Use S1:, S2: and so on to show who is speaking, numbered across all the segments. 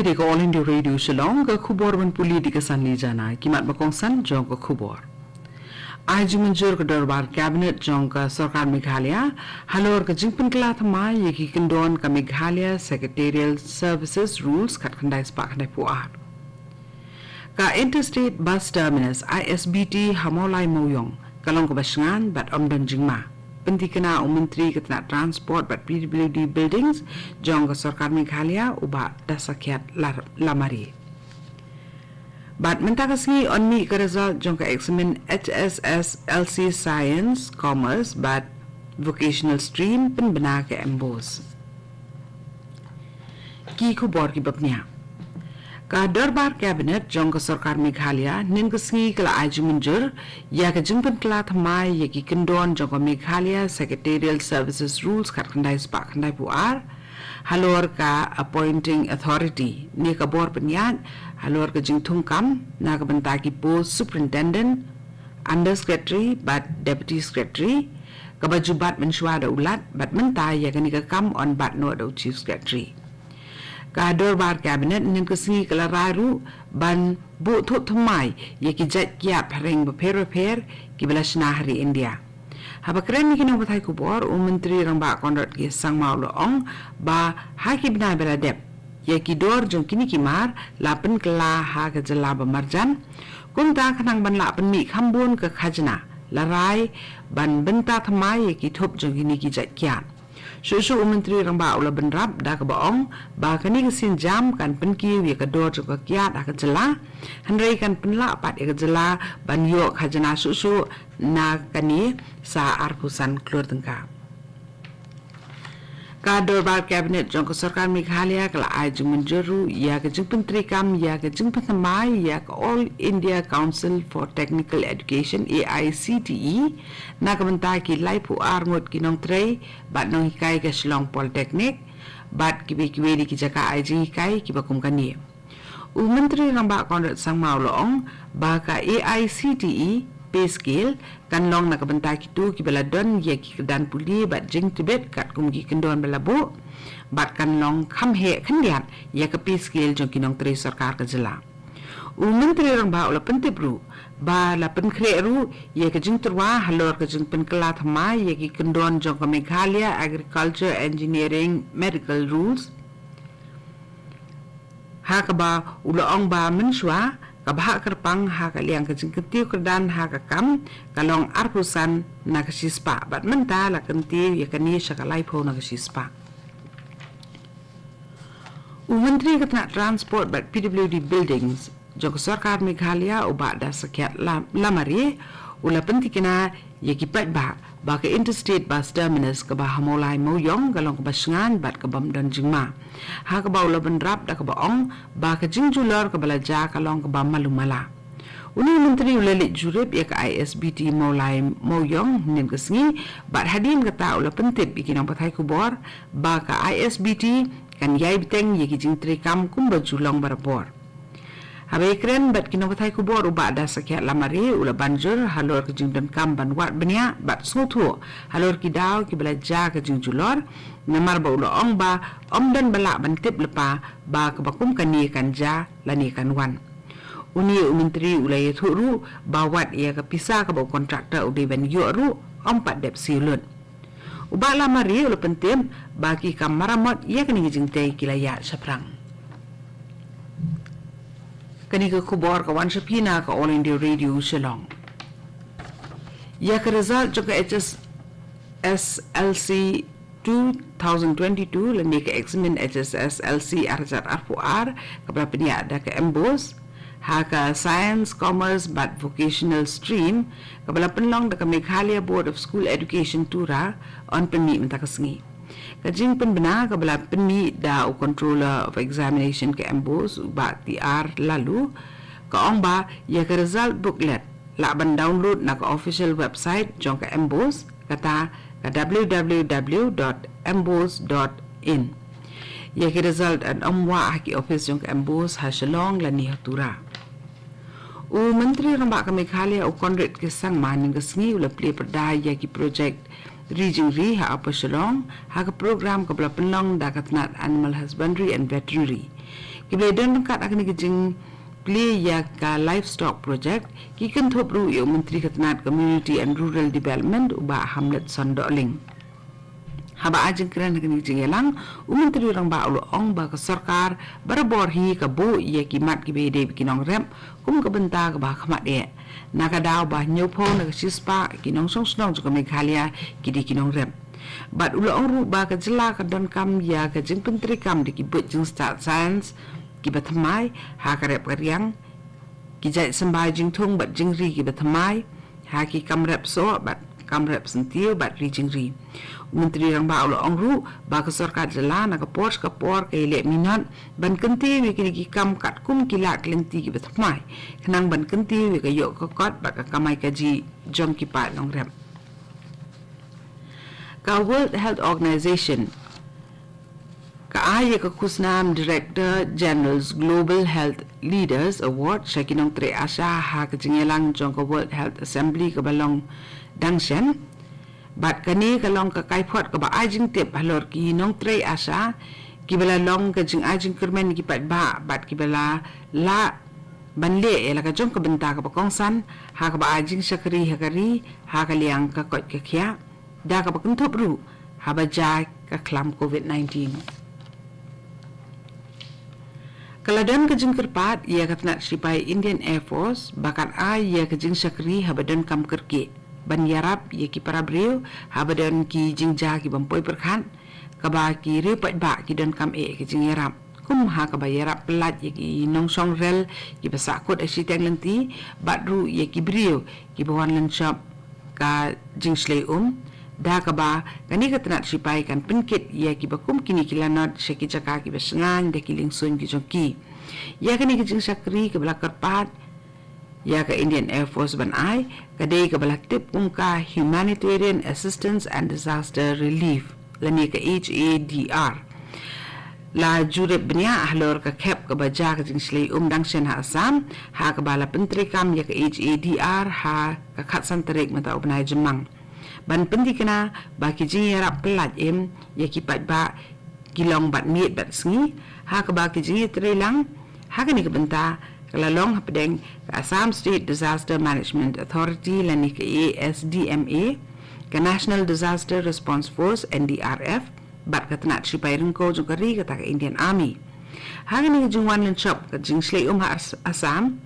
S1: Pili ko All India Radio Shillong ka khubor ban puli di kesan li jana kimat bakongsan jong ka khubor. Aj manjur ke darbar cabinet jong ka sarkar Meghalaya halor ka jingpin kala thama ye ki kendon ka Meghalaya Secretarial Services Rules kat khandai spa khandai puar. Ka Interstate Bus Terminus ISBT hamolai moyong kalong ka basengan bat omdan jingma. Pentikena Menteri Ketna Transport bat PWD Buildings jong ka sarkar Meghalaya uba dasakyat lamari. Bat mentakasngi on mi ka result jong ka examen HSS LC Science Commerce bat vocational stream penbena ke embos. Ki khubor ki babnya. Ka darbar cabinet jong ka sarkar Meghalaya nin kasngi kala aj munjur ya ka jingpan kala thamai ya ki kendon jong ka Meghalaya Secretarial Services Rules kat khandai spa khandai puar halor ka appointing authority ni ka bor penyat halor ka jingthung kam na ka bantaki post superintendent under secretary but deputy secretary ka bajubat menshwada ulat bat mentai ya ka ni ka kam on bat no do chief secretary. Ka darbar cabinet nin kasngi kala raru ban bu thot thamai ye ki jat kya phareng repair ki belasna hari India. Habakren ni kinong bathai kubor menteri ramba konrat ki sangmau lo ong ba ha ki bna beladep ye ki dor jong kini ki mar lapen kala ha ka jala ba marjan kunta khanang ban la pen mi khambun ka khajna larai ban benta thamai ye ki thop jong kini ki jat kya. Susu menteri ramba ula benrap da ka baong ba kani kesin jam kan penki wi ka dor ka kiat ka jela handrai kan penla pat ka jela ban yo khajana susu na kani sa arpusan klur tengka. Ka darbar cabinet jong ka sarkar Meghalaya kala aj menjeru ya ka jing menteri kam ya ka jing penamai ya ka All India Council for Technical Education AICTE na ka bentai ki lai pu arngot ki nong trei bat nong hikai ka Shillong Polytechnic bat ki di ki jaka aj hikai ki bakum kani. Menteri ramba konrat sang mau loong ba ka AICTE pay scale kan long na kabentai kitu ki beladon ye ki kedan puli bat jing tibet kat kum ki kendon belabu bat kan long kham he khandiat ye ka pay scale jong kinong tri sarkar ka jela menteri ramba ula pentibru ba la pen khreru ye ka jing turwa halor ka jing pen kala thama ye ki kendon jong ka Meghalaya Agriculture Engineering Medical Rules ha ka ba ula ong ba menshwa kabha kerpang ha ka liang ka jingketiu kedan ha ka kam kalong arpusan na ka sispa bat menta la kentiu ya kani sakalai pho na ka sispa. Menteri Ketna Transport bat PWD Buildings jong sarkar Meghalaya uba da sakyat lamari ula pentikena ye ki pat ba ka Interstate Bus Terminus ka ba hamolai moyong galong ka basengan bat ka bam dan jingma ha ka ba ula benrap da ka baong ba ka jingjulor ka balaja kalong ka ba malumala menteri ula lit jurip ya ka ISBT molai moyong nin kesngi bat hadim kata ula pentip ikinong pathai kubor ba ka ISBT kan yai biteng ye ki jingtri kam kumba julong barabor. Habai keren bat kinong kathai kubor uba da sakyat lamari ula banjur halor ke jingdon kam ban wat benya bat sotu halor ki daw ki belaja ke jingjulor namar ba ula ong ba omdan bala ban tip lepa ba ke bakum kani kanja lani kanwan. Menteri ula ye thuru ba wat ia ke pisah ke ba kontraktor ude ban yoru ompat dep silun. Uba lamari ula pentim bagi kam maramot ia kini jingtai kilaya saprang. Kani ka khubor ka wan shapina ka All India Radio Shillong. Ya ka result jo ka HSSLC 2022 lani ka examen HSSLC arjat arpuar ka berapnya ada ka embos ha ka science commerce but vocational stream ka bala penlong da ka Meghalaya Board of School Education tura on penmi mentakasngi. Kajing penbena ka bala penmi da controller of examination ke embos ba TR lalu ka ong ba ya ka result booklet la ban download na ka official website jong ka embos kata ka www.embos.in ya ka result an omwa ki office jong ka embos ha Shillong la ni hatura. Menteri ramba ka Meghalaya konret ke sang maning kesngi ula play perdaya ki project Region Ri ha apa Shillong ha ka program ka bala penlong da katnat animal husbandry and veterinary Kibledon kat akan kijing play ya ka livestock project kikan thop ru yo menteri ketenat community and rural development uba hamlet sondoling haba ajeng kran akan kijing elang menteri orang ba ulo ong ba ka sarkar barabor hi ka bo ya kimat ki bede kinong rem kum ka benta ka ba khamat e nakadaw ba nyopo na sispa kinong song snong ka Meghalaya kidi kinong rem bat ulo ong ru ba ka jela ka don kam ya ka jing menteri kam di ki but jing start science ki bathamai ha karep karyang ki jai sambai jing thung bat jing ri ki bathamai ha ki kamrep so bat kamrep sentiu bat ri jing ri menteri rang ba ulo ong ru ba ka sarkar jela na ka por ke le minat ban kenti we ki kam kat kum ki la klenti ki bathamai khnang ban kenti we ka yo ka kot ba ka kamai ka ji jong ki pa long rem ka World Health Organization Kaaya ka kusnam Director General's Global Health Leaders Award Shakinong Tre Asha ha ka jingelang jong ka World Health Assembly ka balong dangshen bat kani ka long ka kaipot ka ba ajing tip halor ki nong Tre Asha ki bala long ka jing ajing kermen ki pat ba bat ki bala la banle ela ka jong ka benta ka pakongsan ha ka ba ajing sakri hakari ha ka liang ka kot ka khya da ka pakentop ru ha ba ja ka klam COVID-19 Kaladan kejing kerpat ia katnak sipai Indian Air Force bakat ia kejing sakri habadan kam kerke ban yarap ia ki para breu habadan ki jingja ki bampoi perkhan kaba ki repat ba ki dan kam kejing yarap kum ha kaba yarap pelat ia ki nongsong rel ki basakot asitang lenti batru ia ki breu ki bawan lan shop ka jing slei da kaba kani katnak sipai kan penkit ia ki bakum kini kilanot syaki jaka ki basengan de kiling sun ki jongki ia kani kijing sakri ke belakar pat ia ke Indian Air Force ban ai kadai ke belak tip ka humanitarian assistance and disaster relief lani ke HADR la jurep benya ahlor ka kep ke baja ke jing slei dangshen ha asam ha ke bala pentri kam ia ke HADR ha ka khatsan terik mata ubnai jemang ban pendi kena baki jing yarap pelat ya kipat ba kilong bat miet bat sengi ha ka baki jing trelang ha kani ke benta kalalong hapdeng ka Assam State Disaster Management Authority lani ke ASDMA ka National Disaster Response Force NDRF bat ka tanat sipai rengko jongkari ka Indian Army ha kani ke jingwan lan shop ka jing slei ha Assam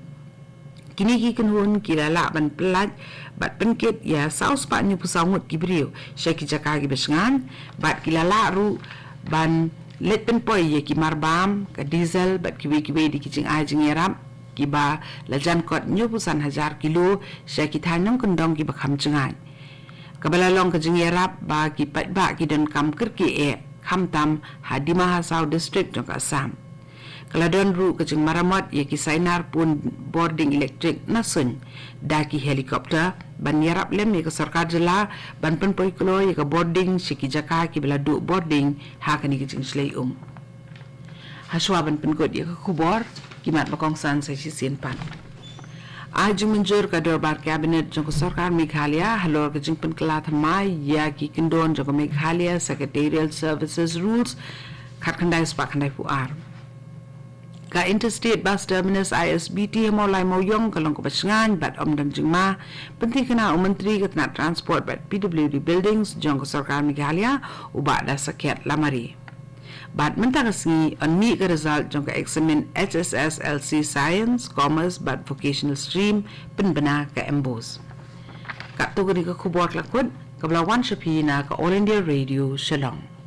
S1: kini ki kenhun kilala ban pelat bat penkit ya saus pa ni pusangut kibriu syaki jaka ki besengan bat kilala ru ban let penpoi ye ki marbam ka diesel bat kiwe di kijing ajing yaram ki ba lajan kot nyu pusan 1000 kilo syaki thanong kendong ki bakham cengai kabalalong ka jing yarap ba ki pat ba ki dan kam kerki kham tam hadima hasau district jong Assam Kaladon ru kejeng maramot ia kisainar pun boarding elektrik nasun daki helikopter ban yarap lem ia ke sarkar jela ban penpoi kelo ia ke boarding siki jaka ki bela du boarding ha kani kejeng slei haswa ban penkot ia ke kubor kimat bakongsan sa sisien pan Aju menjur ka dorbar kabinet jong sarkar Meghalaya halor kejeng penkelat mai ia ki kendon jong Meghalaya Secretarial Services Rules khat khandai spa khandai puar ka interstate bus terminus ISBT molai moyong kalong ko pasengan bat dan jingma penting kena menteri ketna transport bat PWD buildings jong ko sarkar Meghalaya uba da sakyat lamari bat mentakasi oni ke result jong ka examine HSS LC science commerce bat vocational stream penbena ka embos ka tugri ka khubor lakut ka blawan shapina ka All India Radio Shillong